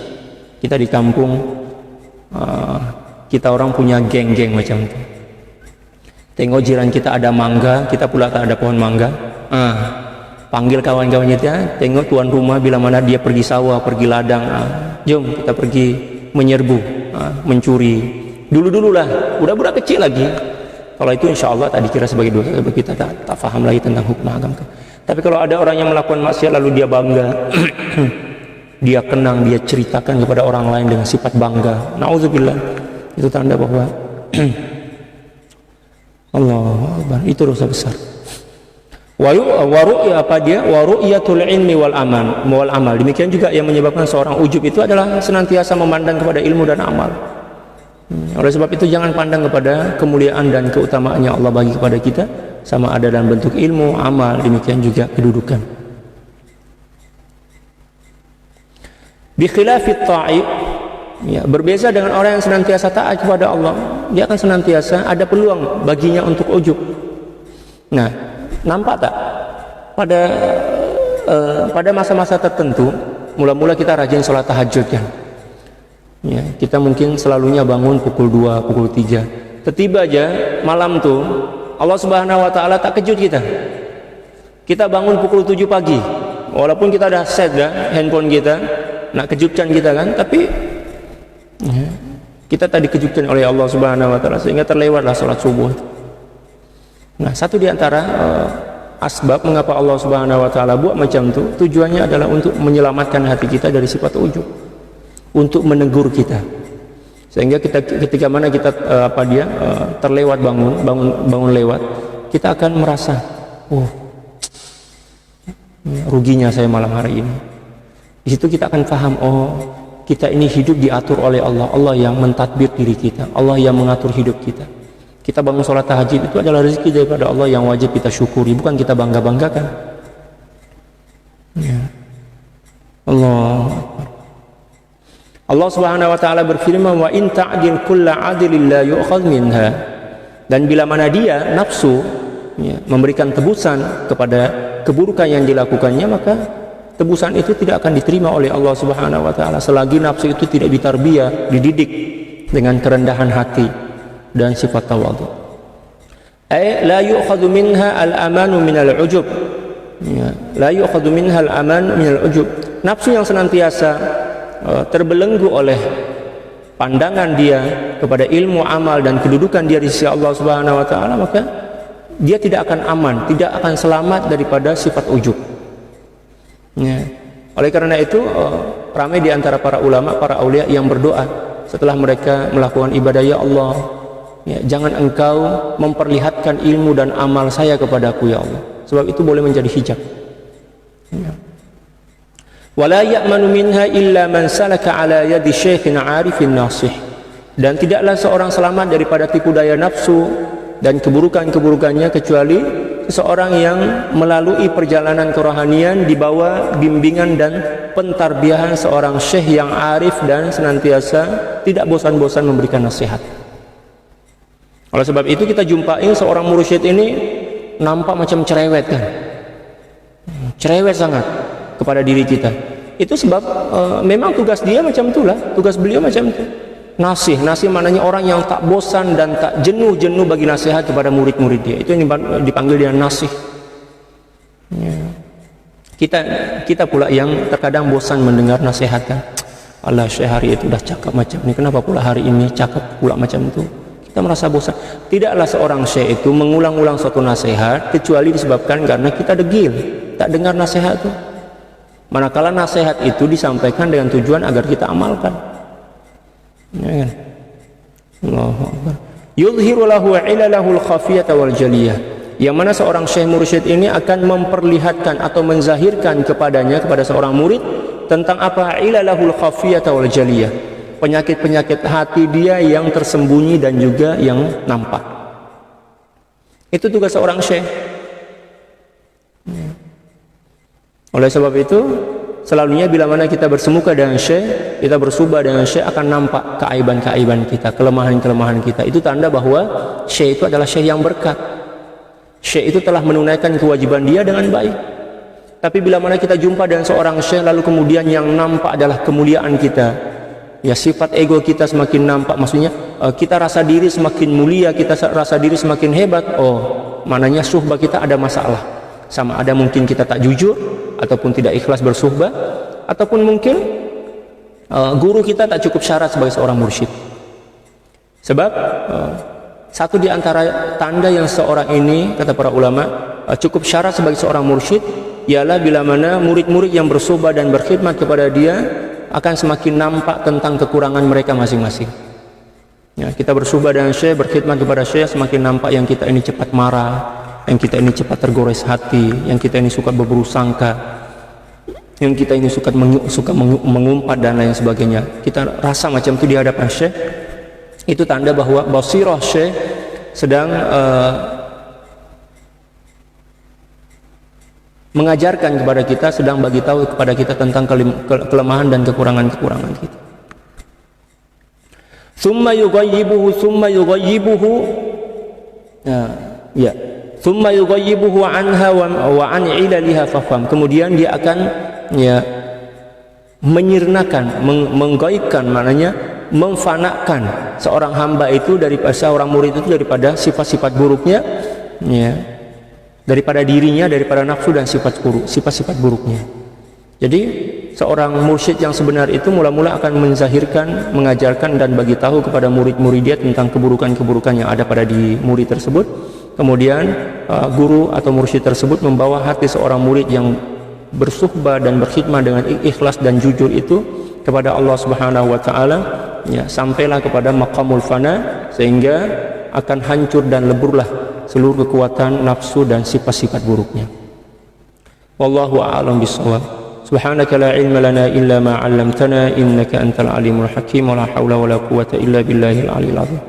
[SPEAKER 1] kita di kampung, kita orang punya geng-geng macam itu. Tengok jiran kita ada mangga, kita pula tak ada pohon mangga. Panggil kawan-kawannya dia, tengok tuan rumah bila mana dia pergi sawah, pergi ladang, jom kita pergi menyerbu, mencuri. Dulu-dulu lah, budak-budak kecil lagi. Kalau itu insya Allah tak dikira sebagai dosa, sebab kita tak faham lagi tentang hukum agama. Tapi kalau ada orang yang melakukan maksiat lalu dia bangga, dia kenang, dia ceritakan kepada orang lain dengan sifat bangga, na'udzubillah, itu tanda bahwa Allahu Akbar, itu dosa besar. Wa ru'yatul ilmi wal amal. Demikian juga yang menyebabkan seorang ujub itu adalah senantiasa memandang kepada ilmu dan amal. Oleh sebab itu jangan pandang kepada kemuliaan dan keutamaannya Allah bagi kepada kita, sama ada dalam bentuk ilmu, amal, demikian juga kedudukan. Bi khilafit ta'i, ya, berbeza dengan orang yang senantiasa taat kepada Allah, dia akan senantiasa ada peluang baginya untuk ujub. Nah, nampak tak pada masa-masa tertentu, mula-mula kita rajin sholat tahajud kan, ya, kita mungkin selalunya bangun pukul 2, pukul 3. Tiba aja malam tuh Allah Subhanahu wa taala tak kejut kita. Kita bangun pukul 7 pagi, walaupun kita dah set dah handphone kita, nak kejutkan kita kan, tapi kita tadi kejutkan oleh Allah Subhanahu wa taala sehingga terlewatlah salat subuh. Nah, satu di antara asbab mengapa Allah Subhanahu wa taala buat macam itu, tujuannya adalah untuk menyelamatkan hati kita dari sifat ujub, untuk menegur kita. Sehingga kita ketika mana kita terlewat bangun lewat, kita akan merasa, oh, ruginya saya malam hari ini. Di situ kita akan paham, oh, kita ini hidup diatur oleh Allah. Allah yang mentadbir diri kita, Allah yang mengatur hidup kita. Kita bangun sholat tahajud itu adalah rezeki daripada Allah yang wajib kita syukuri, bukan kita bangga-banggakan. Ya. Allah Subhanahu wa taala berfirman, wa in ta'dil kulla 'adlin la yu'khadh minha. Dan bila mana dia nafsu memberikan tebusan kepada keburukan yang dilakukannya, maka tebusan itu tidak akan diterima oleh Allah Subhanahu wa taala selagi nafsu itu tidak ditarbiyah, dididik dengan kerendahan hati dan sifat tawadhu. La yu'khadhu minha al-amanu min al-ujub. La yu'khadhu minha al-amanu min al-ujub. Nafsu yang senantiasa terbelenggu oleh pandangan dia kepada ilmu, amal dan kedudukan dia di sisi Allah Subhanahu wa taala, maka dia tidak akan aman, tidak akan selamat daripada sifat ujub. Oleh karena itu ramai di antara para ulama, para aulia yang berdoa setelah mereka melakukan ibadah, ya Allah, jangan engkau memperlihatkan ilmu dan amal saya kepadaku ya Allah, sebab itu boleh menjadi hijab. Wala ya'manu minha illa man salaka ala yadi syaikhin 'arifin nasih. Dan tidaklah seorang selamat daripada tipu daya nafsu dan keburukan-keburukannya kecuali seseorang yang melalui perjalanan kerohanian di bawah bimbingan dan pentarbiahan seorang syekh yang arif dan senantiasa tidak bosan-bosan memberikan nasihat. Oleh sebab itu kita jumpai seorang mursyid ini nampak macam cerewet kan, cerewet sangat kepada diri kita. Itu sebab memang tugas dia macam itulah, tugas beliau macam itu. Nasih maknanya orang yang tak bosan dan tak jenuh-jenuh bagi nasihat kepada murid-murid dia. Itu yang dipanggil dia nasih. Kita pula yang terkadang bosan mendengar nasihat kan. Allah, syekh hari itu dah cakap macam ni, kenapa pula hari ini cakap pula macam itu? Kita merasa bosan. Tidaklah seorang syekh itu mengulang-ulang suatu nasihat kecuali disebabkan karena kita degil, tak dengar nasihat itu. Manakala nasihat itu disampaikan dengan tujuan agar kita amalkan. Ya kan? Allahu Akbar. Yudhiru lahu ilalahu al-khafiyata wal jaliyah. Yang mana seorang syekh mursyid ini akan memperlihatkan atau menzahirkan kepadanya, kepada seorang murid, tentang apa ilalahu al-khafiyata wal jaliyah. Penyakit-penyakit hati dia yang tersembunyi dan juga yang nampak. Itu tugas seorang syekh. Oleh sebab itu, selalunya bila mana kita bersemuka dengan syekh, kita bersubah dengan syekh, akan nampak keaiban-keaiban kita, kelemahan-kelemahan kita. Itu tanda bahwa syekh itu adalah syekh yang berkat. Syekh itu telah menunaikan kewajiban dia dengan baik. Tapi bila mana kita jumpa dengan seorang syekh, lalu kemudian yang nampak adalah kemuliaan kita, ya sifat ego kita semakin nampak, maksudnya kita rasa diri semakin mulia, kita rasa diri semakin hebat, oh, maknanya suhbah kita ada masalah. Sama ada mungkin kita tak jujur, ataupun tidak ikhlas bersuhbah, ataupun mungkin guru kita tak cukup syarat sebagai seorang mursyid. Sebab satu di antara tanda yang seorang ini, kata para ulama, cukup syarat sebagai seorang mursyid, ialah bila mana murid-murid yang bersuhbah dan berkhidmat kepada dia akan semakin nampak tentang kekurangan mereka masing-masing. Ya, kita bersuhbah dengan syekh, berkhidmat kepada syekh, semakin nampak yang kita ini cepat marah, yang kita ini cepat tergores hati, yang kita ini suka berburuk sangka, yang kita ini suka mengumpat dan lain sebagainya. Kita rasa macam itu di hadapan syekh. Itu tanda bahwa basirah syekh sedang mengajarkan kepada kita, sedang bagi tahu kepada kita tentang kelemahan dan kekurangan-kekurangan kita. Thumma yughayyibuhu Thumma yughayyibuhu anha wa an ilaliha fafham. Kemudian dia akan menyirnakan, menggaibkan, maknanya memfanakan seorang hamba itu, daripada seorang murid itu, daripada sifat-sifat buruknya, daripada dirinya, daripada nafsu dan sifat-sifat buruknya. Jadi seorang mursyid yang sebenar itu mula-mula akan menzahirkan, mengajarkan dan bagi tahu kepada murid-muridnya tentang keburukan-keburukan yang ada pada di murid tersebut. Kemudian guru atau mursyid tersebut membawa hati seorang murid yang bersuhbah dan berkhidmah dengan ikhlas dan jujur itu kepada Allah Subhanahu wa taala, ya, sampailah kepada maqamul fana, sehingga akan hancur dan leburlah seluruh kekuatan nafsu dan sifat-sifat buruknya. Wallahu a'lam bishawab. Subhanaka la ilma lana illa ma 'allamtana innaka antal alimul hakim wa la haula wa la quwwata illa billahil aliyil azim.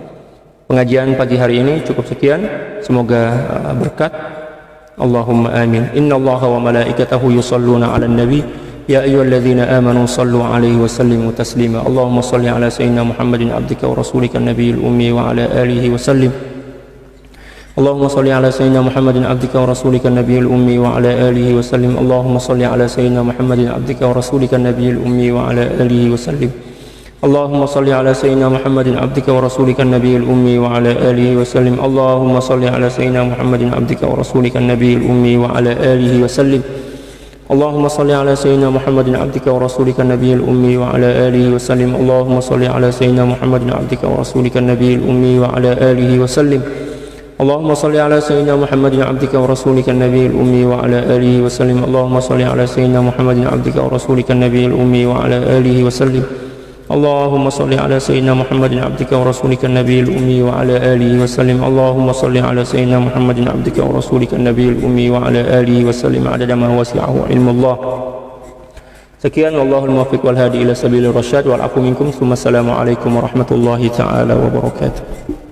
[SPEAKER 1] Pengajian pagi hari ini cukup sekian, semoga berkat. Allahumma amin. Innallaha wa malaikatahu yusalluna 'alan nabi ya ayyuhalladzina amanu sallu 'alaihi wa sallimu taslima. Allahumma shalli 'ala sayyidina Muhammadin 'abdika wa rasulika nabiyil ummi wa 'ala alihi wa sallim. Allahumma shalli 'ala sayyidina Muhammadin 'abdika wa rasulika nabiyil ummi wa 'ala alihi wa sallim. Allahumma shalli 'ala sayyidina Muhammadin 'abdika wa rasulika nabiyil ummi wa 'ala alihi wa sallim. Allahumma salli ala sayyidina Muhammadin 'abdika wa rasulika nabiyil ummi wa 'ala alihi wa sallim. Allahumma salli ala sayyidina Muhammadin 'abdika wa rasulika nabiyil ummi wa 'ala alihi wa sallim. Allahumma salli ala sayyidina Muhammadin 'abdika wa rasulika nabiyil ummi wa 'ala alihi wa sallim. Allahumma salli ala sayyidina Muhammadin 'abdika wa rasulika nabiyil ummi wa 'ala alihi wa sallim. Allahumma salli ala sayyidina Muhammadin 'abdika wa rasulika nabiyil ummi wa 'ala alihi wa sallim. Allahumma salli ala sayyidina Muhammadin 'abdika wa rasulika nabiyil ummi wa 'ala alihi wa sallim. Allahumma salli ala sayyidina Muhammadin 'abdika wa rasulika nabiyil ummi wa 'ala alihi wa sallim. Allahumma salli ala sayyidina Muhammadin 'abdika wa rasulika nabiyil ummi wa 'ala alihi wa sallim 'adada ma wasi'ahu ilmullah. Sekian, wallahul muwaffiq wal hadi ila sabilir rasyad wal afu minkum. Assalamu alaikum warahmatullahi taala wabarakatuh.